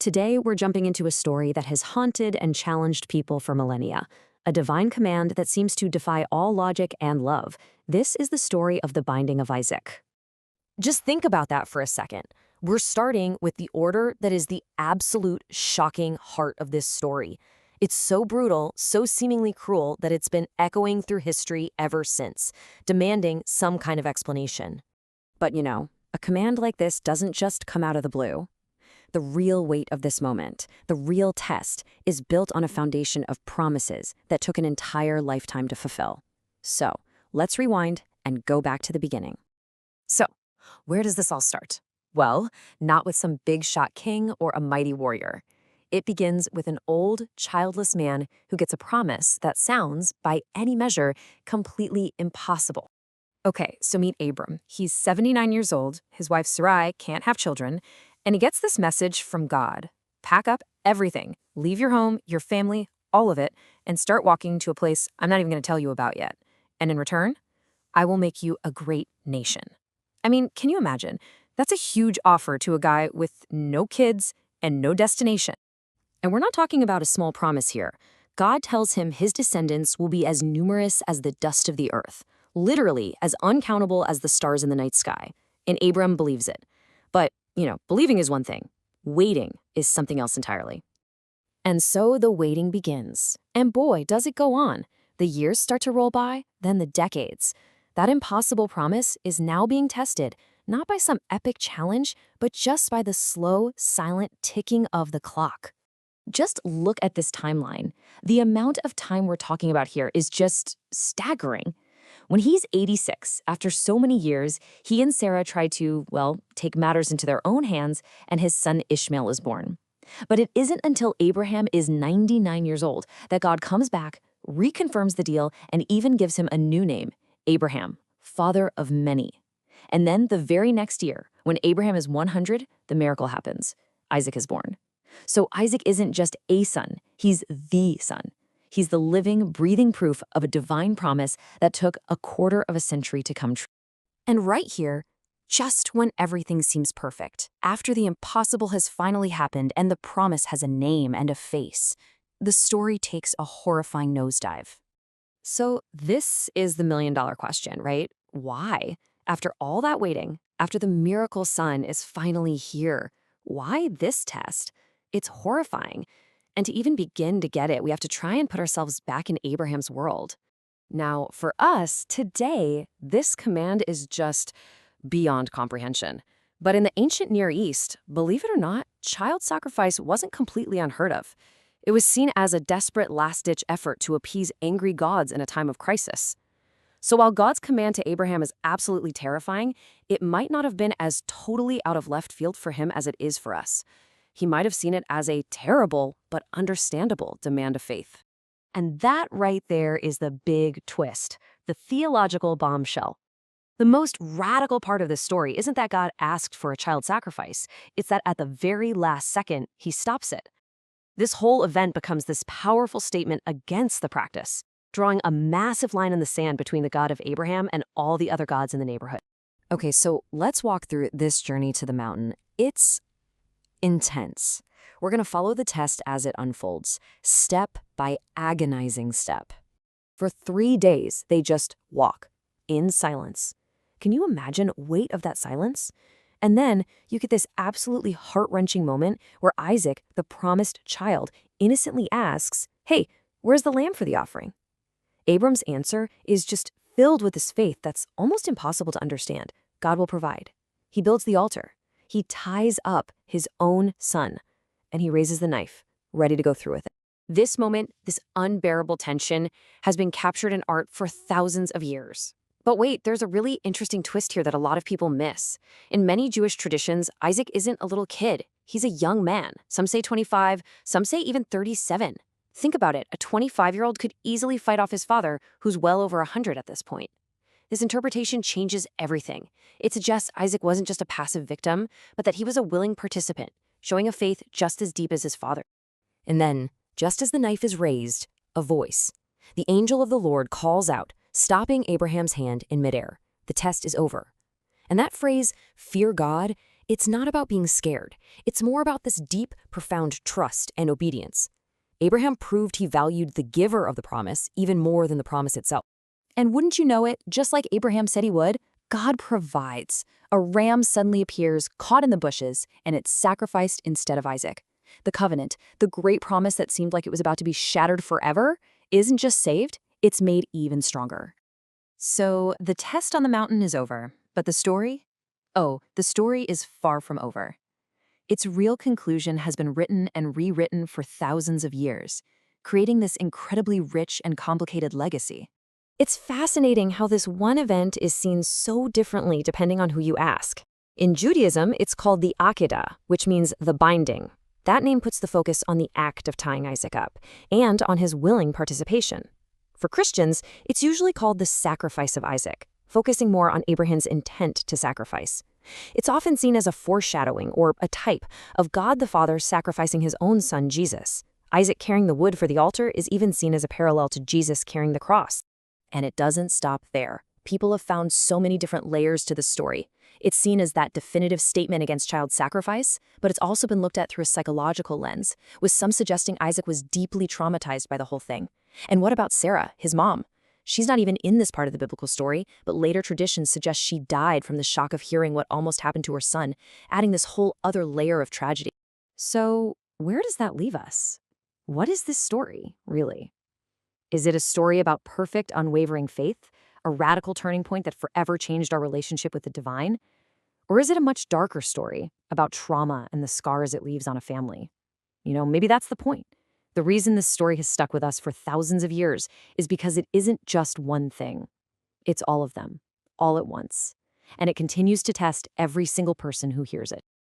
Today, we're jumping into a story that has haunted and challenged people for millennia, a divine command that seems to defy all logic and love. This is the story of the binding of Isaac. Just think about that for a second. We're starting with the order that is the absolute shocking heart of this story. It's so brutal, so seemingly cruel that it's been echoing through history ever since, demanding some kind of explanation. But a command like this doesn't just come out of the blue. The real weight of this moment, the real test, is built on a foundation of promises that took an entire lifetime to fulfill. So, let's rewind and go back to the beginning. So, where does this all start? Well, not with some big shot king or a mighty warrior. It begins with an old, childless man who gets a promise that sounds, by any measure, completely impossible. Okay, so meet Abram. He's 79 years old, his wife Sarai can't have children, and he gets this message from God. Pack up everything, leave your home, your family, all of it, and start walking to a place I'm not even going to tell you about yet. And in return, I will make you a great nation. I mean, can you imagine? That's a huge offer to a guy with no kids and no destination. And we're not talking about a small promise here. God tells him his descendants will be as numerous as the dust of the earth, literally as uncountable as the stars in the night sky. And Abram believes it. But, believing is one thing. Waiting is something else entirely. And so the waiting begins. And boy, does it go on. The years start to roll by, then the decades. That impossible promise is now being tested, not by some epic challenge, but just by the slow, silent ticking of the clock. Just look at this timeline. The amount of time we're talking about here is just staggering. When he's 86, after so many years, he and Sarah try to, take matters into their own hands, and his son Ishmael is born. But it isn't until Abraham is 99 years old that God comes back, reconfirms the deal, and even gives him a new name, Abraham, father of many. And then the very next year, when Abraham is 100, the miracle happens. Isaac is born. So Isaac isn't just a son, he's the son. He's the living, breathing proof of a divine promise that took a quarter of a century to come true. And right here, just when everything seems perfect, after the impossible has finally happened and the promise has a name and a face, the story takes a horrifying nosedive. So this is the million-dollar question, right? Why? After all that waiting, after the miracle son is finally here, why this test? It's horrifying. And to even begin to get it, we have to try and put ourselves back in Abraham's world. Now, for us, today, this command is just beyond comprehension. But in the ancient Near East, believe it or not, child sacrifice wasn't completely unheard of. It was seen as a desperate last-ditch effort to appease angry gods in a time of crisis. So while God's command to Abraham is absolutely terrifying, it might not have been as totally out of left field for him as it is for us. He might have seen it as a terrible but understandable demand of faith. And that right there is the big twist, the theological bombshell. The most radical part of this story isn't that God asked for a child sacrifice. It's that at the very last second, he stops it. This whole event becomes this powerful statement against the practice, drawing a massive line in the sand between the God of Abraham and all the other gods in the neighborhood. Okay, so let's walk through this journey to the mountain. It's intense. We're going to follow the test as it unfolds, step by agonizing step. For 3 days, they just walk in silence. Can you imagine weight of that silence? And then you get this absolutely heart-wrenching moment where Isaac, the promised child, innocently asks, "Hey, where's the lamb for the offering?" Abram's answer is just filled with this faith that's almost impossible to understand. God will provide. He builds the altar. He ties up his own son, and he raises the knife, ready to go through with it. This moment, this unbearable tension, has been captured in art for thousands of years. But wait, there's a really interesting twist here that a lot of people miss. In many Jewish traditions, Isaac isn't a little kid. He's a young man. Some say 25, some say even 37. Think about it, a 25-year-old could easily fight off his father, who's well over 100 at this point. This interpretation changes everything. It suggests Isaac wasn't just a passive victim, but that he was a willing participant, showing a faith just as deep as his father. And then, just as the knife is raised, a voice. The angel of the Lord calls out, stopping Abraham's hand in midair. The test is over. And that phrase, "fear God," It's not about being scared. It's more about this deep, profound trust and obedience. Abraham proved he valued the giver of the promise even more than the promise itself. And wouldn't you know it, just like Abraham said he would, God provides. A ram suddenly appears, caught in the bushes, and it's sacrificed instead of Isaac. The covenant, the great promise that seemed like it was about to be shattered forever, isn't just saved, it's made even stronger. So the test on the mountain is over, but the story? Oh, the story is far from over. Its real conclusion has been written and rewritten for thousands of years, creating this incredibly rich and complicated legacy. It's fascinating how this one event is seen so differently depending on who you ask. In Judaism, it's called the Akedah, which means the binding. That name puts the focus on the act of tying Isaac up, and on his willing participation. For Christians, it's usually called the sacrifice of Isaac, focusing more on Abraham's intent to sacrifice. It's often seen as a foreshadowing or a type of God the Father sacrificing his own son, Jesus. Isaac carrying the wood for the altar is even seen as a parallel to Jesus carrying the cross. And it doesn't stop there. People have found so many different layers to the story. It's seen as that definitive statement against child sacrifice, but it's also been looked at through a psychological lens, with some suggesting Isaac was deeply traumatized by the whole thing. And what about Sarah, his mom? She's not even in this part of the biblical story, but later traditions suggest she died from the shock of hearing what almost happened to her son, adding this whole other layer of tragedy. So, where does that leave us? What is this story, really? Is it a story about perfect, unwavering faith, a radical turning point that forever changed our relationship with the divine? Or is it a much darker story about trauma and the scars it leaves on a family? Maybe that's the point. The reason this story has stuck with us for thousands of years is because it isn't just one thing. It's all of them, all at once. And it continues to test every single person who hears it.